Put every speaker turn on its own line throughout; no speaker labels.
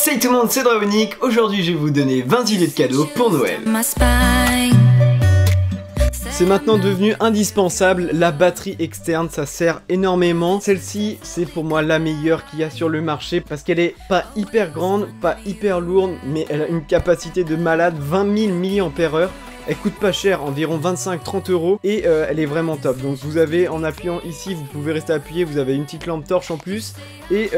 Salut tout le monde, c'est Dragonic. Aujourd'hui je vais vous donner 20 idées de cadeaux pour Noël. C'est maintenant devenu indispensable, la batterie externe ça sert énormément. Celle-ci c'est pour moi la meilleure qu'il y a sur le marché parce qu'elle est pas hyper grande, pas hyper lourde, mais elle a une capacité de malade, 20 000 mAh. Elle coûte pas cher, environ 25-30 € et elle est vraiment top. Donc vous avez, en appuyant ici, vous pouvez rester appuyé, vous avez une petite lampe torche en plus et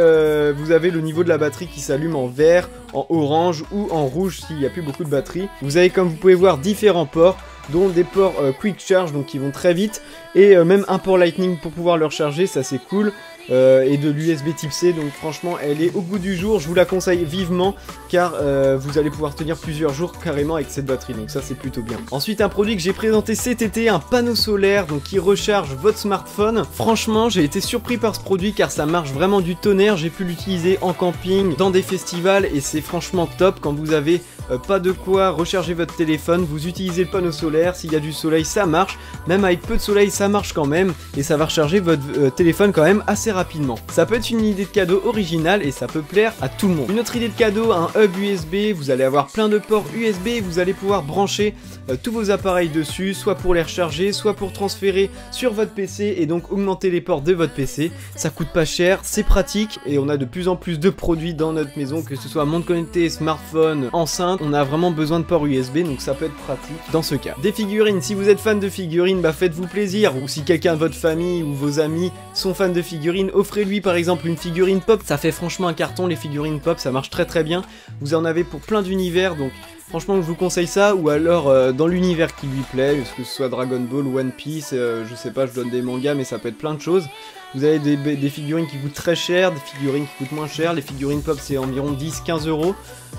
vous avez le niveau de la batterie qui s'allume en vert, en orange ou en rouge s'il n'y a plus beaucoup de batterie. Vous avez, comme vous pouvez voir, différents ports, dont des ports quick charge, donc qui vont très vite, et même un port lightning pour pouvoir le recharger, ça c'est cool. Et de l'USB type C, donc franchement elle est au goût du jour, je vous la conseille vivement car vous allez pouvoir tenir plusieurs jours carrément avec cette batterie, donc ça c'est plutôt bien. Ensuite un produit que j'ai présenté cet été, un panneau solaire donc qui recharge votre smartphone. Franchement j'ai été surpris par ce produit car ça marche vraiment du tonnerre, j'ai pu l'utiliser en camping, dans des festivals et c'est franchement top. Quand vous avez pas de quoi recharger votre téléphone, vous utilisez le panneau solaire, s'il y a du soleil ça marche, même avec peu de soleil ça marche quand même et ça va recharger votre téléphone quand même assez rapidement. Ça peut être une idée de cadeau originale et ça peut plaire à tout le monde. Une autre idée de cadeau, un hub USB, vous allez avoir plein de ports USB et vous allez pouvoir brancher tous vos appareils dessus, soit pour les recharger, soit pour transférer sur votre PC et donc augmenter les ports de votre PC. Ça coûte pas cher, c'est pratique et on a de plus en plus de produits dans notre maison, que ce soit montre connectée, smartphone, enceinte, on a vraiment besoin de ports USB donc ça peut être pratique dans ce cas. Des figurines, si vous êtes fan de figurines, bah faites-vous plaisir, ou si quelqu'un de votre famille ou vos amis sont fans de figurines, offrez-lui par exemple une figurine pop, ça fait franchement un carton les figurines pop, ça marche très très bien, vous en avez pour plein d'univers donc franchement je vous conseille ça, ou alors dans l'univers qui lui plaît, que ce soit Dragon Ball, One Piece, je sais pas, je donne des mangas mais ça peut être plein de choses. Vous avez des figurines qui coûtent très cher, des figurines qui coûtent moins cher, les figurines pop c'est environ 10-15 €.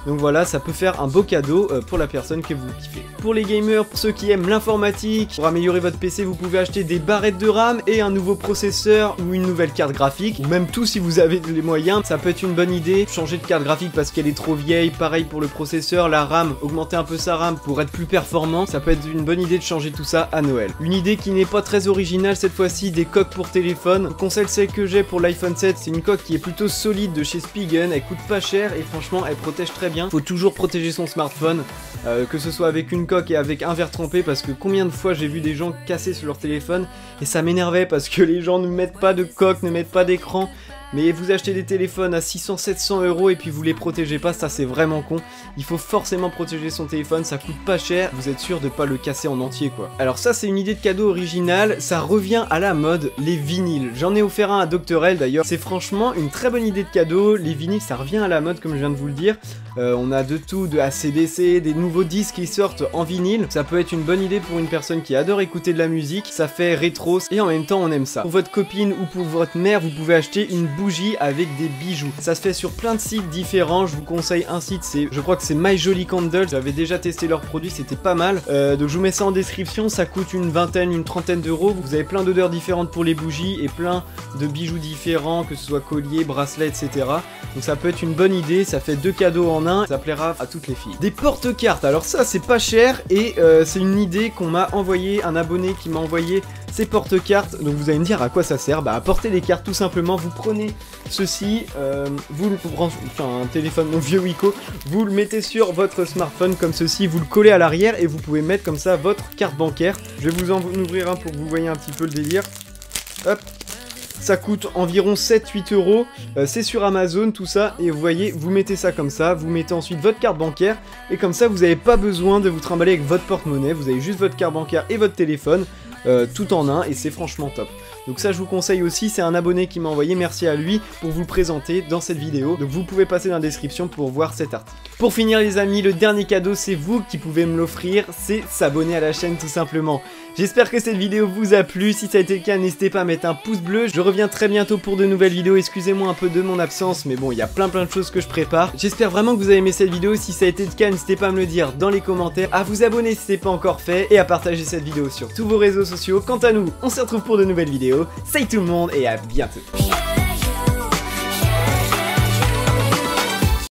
Donc voilà, ça peut faire un beau cadeau pour la personne que vous kiffez. Pour les gamers, pour ceux qui aiment l'informatique, pour améliorer votre PC, vous pouvez acheter des barrettes de RAM et un nouveau processeur ou une nouvelle carte graphique, ou même tout si vous avez les moyens, ça peut être une bonne idée. Changer de carte graphique parce qu'elle est trop vieille, pareil pour le processeur, la RAM, augmenter un peu sa RAM pour être plus performant, ça peut être une bonne idée de changer tout ça à Noël. Une idée qui n'est pas très originale cette fois-ci, des coques pour téléphone. Conseil celle que j'ai pour l'iPhone 7, c'est une coque qui est plutôt solide de chez Spigen, elle coûte pas cher et franchement elle protège très bien. Faut toujours protéger son smartphone, que ce soit avec une coque et avec un verre trempé, parce que combien de fois j'ai vu des gens casser sur leur téléphone et ça m'énervait parce que les gens ne mettent pas de coque, ne mettent pas d'écran. Mais vous achetez des téléphones à 600-700 € et puis vous les protégez pas, ça c'est vraiment con. Il faut forcément protéger son téléphone, ça coûte pas cher, vous êtes sûr de pas le casser en entier quoi. Alors ça c'est une idée de cadeau originale, ça revient à la mode, les vinyles. J'en ai offert un à Dr L d'ailleurs, c'est franchement une très bonne idée de cadeau, les vinyles ça revient à la mode comme je viens de vous le dire. On a de tout, de AC/DC, des nouveaux disques qui sortent en vinyle, ça peut être une bonne idée pour une personne qui adore écouter de la musique, ça fait rétro et en même temps on aime ça. Pour votre copine ou pour votre mère, vous pouvez acheter une bougie avec des bijoux. Ça se fait sur plein de sites différents, je vous conseille un site, je crois que c'est My Jolly Candle, j'avais déjà testé leurs produits, c'était pas mal. Donc je vous mets ça en description, ça coûte une vingtaine, une trentaine d'euros, vous avez plein d'odeurs différentes pour les bougies et plein de bijoux différents, que ce soit colliers, bracelets, etc. Donc ça peut être une bonne idée, ça fait 2 cadeaux en un, ça plaira à toutes les filles. Des porte-cartes, alors ça c'est pas cher et c'est une idée qu'on m'a envoyé, un abonné qui m'a envoyé ces porte-cartes. Donc vous allez me dire à quoi ça sert, bah à porter les cartes tout simplement. Vous prenez ceci, vous le branchez, enfin un téléphone non vieux Wiko, vous le mettez sur votre smartphone comme ceci, vous le collez à l'arrière et vous pouvez mettre comme ça votre carte bancaire. Je vais vous en ouvrir un pour que vous voyez un petit peu le délire. Hop. Ça coûte environ 7-8 €, c'est sur Amazon tout ça, et vous voyez, vous mettez ça comme ça, vous mettez ensuite votre carte bancaire, et comme ça vous n'avez pas besoin de vous trimballer avec votre porte-monnaie, vous avez juste votre carte bancaire et votre téléphone, tout en un, et c'est franchement top. Donc ça je vous conseille aussi, c'est un abonné qui m'a envoyé, merci à lui pour vous le présenter dans cette vidéo. Donc vous pouvez passer dans la description pour voir cet article. Pour finir les amis, le dernier cadeau c'est vous qui pouvez me l'offrir, c'est s'abonner à la chaîne tout simplement. J'espère que cette vidéo vous a plu, si ça a été le cas n'hésitez pas à mettre un pouce bleu. Je reviens très bientôt pour de nouvelles vidéos, excusez-moi un peu de mon absence mais bon il y a plein de choses que je prépare. J'espère vraiment que vous avez aimé cette vidéo, si ça a été le cas n'hésitez pas à me le dire dans les commentaires, à vous abonner si ce n'est pas encore fait et à partager cette vidéo sur tous vos réseaux sociaux. Quant à nous, on se retrouve pour de nouvelles vidéos. Salut tout le monde et à bientôt.